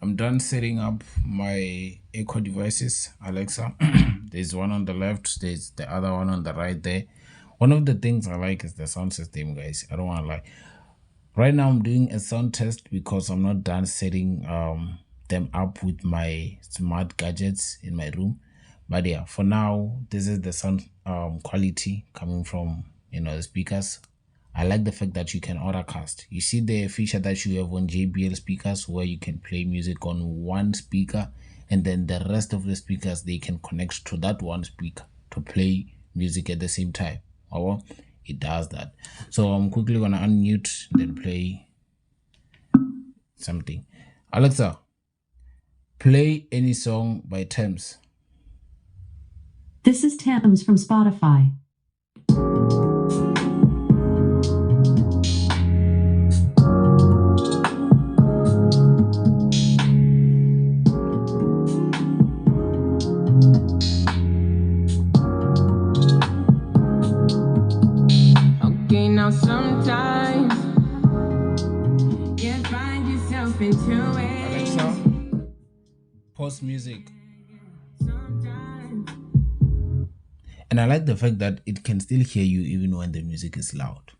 I'm done setting up my echo devices, Alexa. There's one on the left, there's the other one on the right there. One of the things I like is the sound system, guys. I don't want to lie. Right now, I'm doing a sound test because I'm not done setting them up with my smart gadgets in my room. But yeah, for now, this is the sound quality coming from the speakers. I like the fact that you can autocast. You see the feature that you have on JBL speakers where you can play music on one speaker and then the rest of the speakers they can connect to that one speaker to play music at the same time. Oh, it does that. So I'm quickly gonna unmute then play something. Alexa, play any song by Thames. This is Thames from Spotify. Okay, now sometimes you find yourself into it. Alexa, pause music. And I like the fact that it can still hear you even when the music is loud.